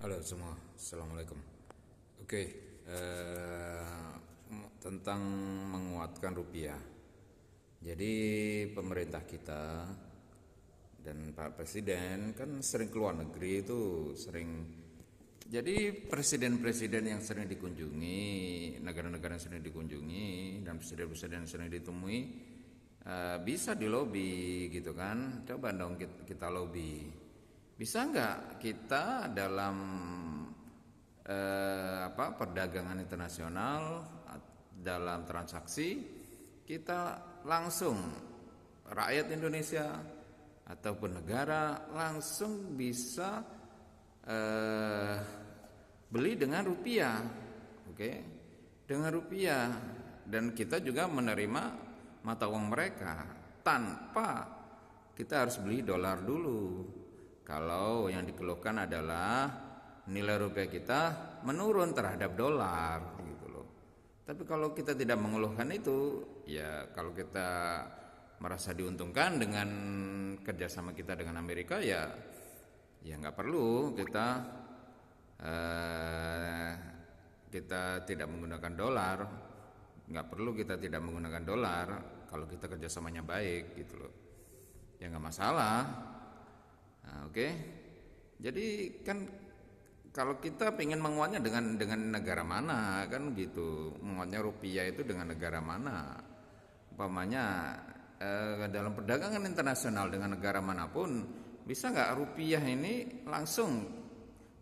Halo semua, Assalamualaikum. Oke, tentang menguatkan rupiah. Jadi pemerintah kita dan Pak Presiden kan sering keluar negeri itu sering. Jadi presiden-presiden yang sering dikunjungi, negara-negara yang sering dikunjungi dan presiden-presiden yang sering ditemui bisa dilobi gitu kan. Coba dong kita lobby. Bisa nggak kita dalam perdagangan internasional dalam transaksi kita langsung rakyat Indonesia ataupun negara langsung bisa eh, beli dengan rupiah, oke, dengan rupiah, dan kita juga menerima mata uang mereka tanpa kita harus beli dolar dulu. Kalau yang dikeluhkan adalah nilai rupiah kita menurun terhadap dolar gitu loh. Tapi kalau kita tidak mengeluhkan itu, ya kalau kita merasa diuntungkan dengan kerjasama kita dengan Amerika, ya nggak perlu eh, kita tidak menggunakan dolar, nggak perlu kita tidak menggunakan dolar kalau kita kerjasamanya baik gitu loh. Ya nggak masalah. Nah, oke. Jadi kan kalau kita ingin menguatnya dengan negara mana kan gitu, menguatnya rupiah itu dengan negara mana? Umpamanya dalam perdagangan internasional dengan negara manapun, bisa nggak rupiah ini langsung,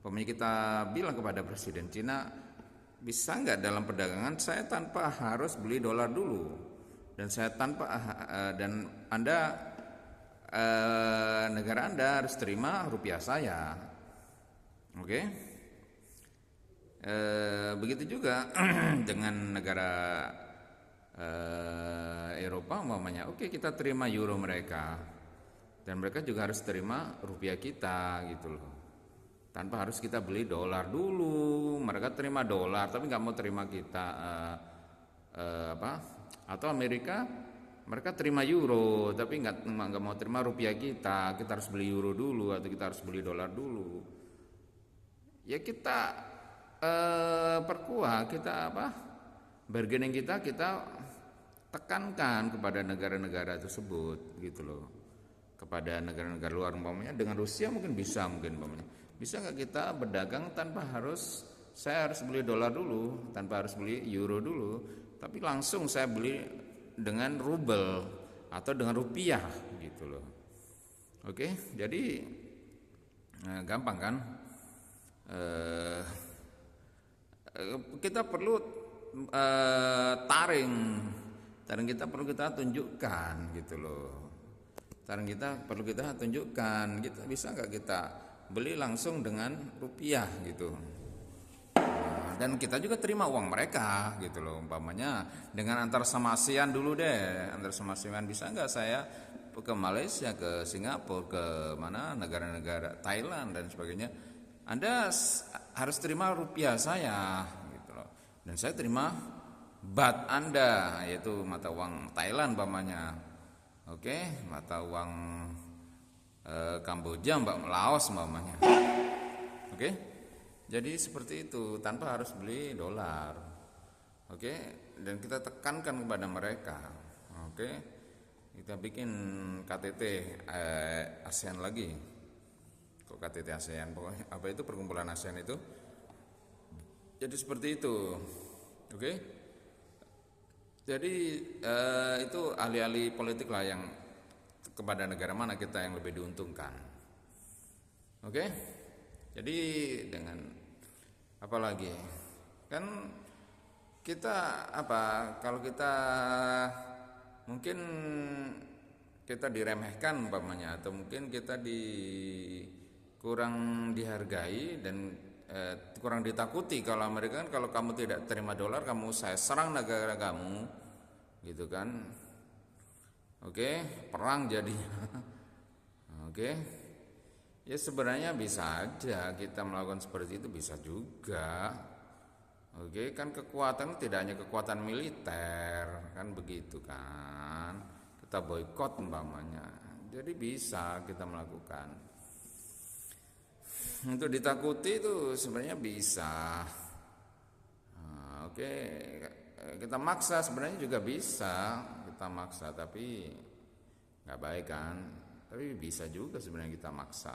umpamanya kita bilang kepada Presiden Cina, bisa nggak dalam perdagangan saya tanpa harus beli dolar dulu, dan saya tanpa dan Anda negara Anda harus terima rupiah saya. Oke. Begitu juga dengan negara Eropa umpamanya. Oke, kita terima euro mereka, dan mereka juga harus terima rupiah kita gitu loh. Tanpa harus kita beli dolar dulu. Mereka terima dolar tapi nggak mau terima kita apa? Atau Amerika mereka terima euro tapi nggak mau terima rupiah kita harus beli euro dulu atau kita harus beli dolar dulu. Ya kita perkuat, kita bargaining kita tekankan kepada negara-negara tersebut gitu loh, kepada negara-negara luar. Umpamanya dengan Rusia mungkin umpamanya bisa nggak kita berdagang tanpa harus saya harus beli dolar dulu, tanpa harus beli euro dulu, tapi langsung saya beli dengan rubel atau dengan rupiah gitu loh. Oke, jadi gampang kan. Kita perlu taring kita perlu kita tunjukkan gitu loh. Taring kita perlu kita tunjukkan, kita bisa nggak kita beli langsung dengan rupiah gitu. Dan kita juga terima uang mereka gitu loh. Umpamanya dengan antar sama ASEAN dulu deh, antar sama ASEAN, bisa nggak saya ke Malaysia, ke Singapura, ke mana negara-negara Thailand dan sebagainya, Anda harus terima rupiah saya gitu loh, dan saya terima baht Anda, yaitu mata uang Thailand umpamanya. Oke, mata uang Kamboja, Laos umpamanya. Oke. Jadi seperti itu, tanpa harus beli dolar. Oke, dan kita tekankan kepada mereka. Oke. Kita bikin KTT ASEAN lagi. Kok KTT ASEAN? Pokoknya apa itu, perkumpulan ASEAN itu. Jadi seperti itu. Oke. Jadi itu ahli-ahli politik lah yang kepada negara mana kita yang lebih diuntungkan. Oke. Jadi dengan apalagi kan kita kalau kita mungkin kita diremehkan umpamanya, atau mungkin kita kurang dihargai dan kurang ditakuti. Kalau Amerika kan, kalau kamu tidak terima dolar, saya serang negara kamu gitu kan. Oke, perang jadi. Oke. Ya sebenarnya bisa aja kita melakukan seperti itu, bisa juga. Oke, kan kekuatan tidak hanya kekuatan militer, kan begitu kan. Kita boikot umpamanya. Jadi bisa kita melakukan. Untuk ditakuti itu sebenarnya bisa. Oke, kita maksa sebenarnya juga bisa, kita maksa tapi nggak baik kan. Tapi bisa juga sebenarnya kita maksa.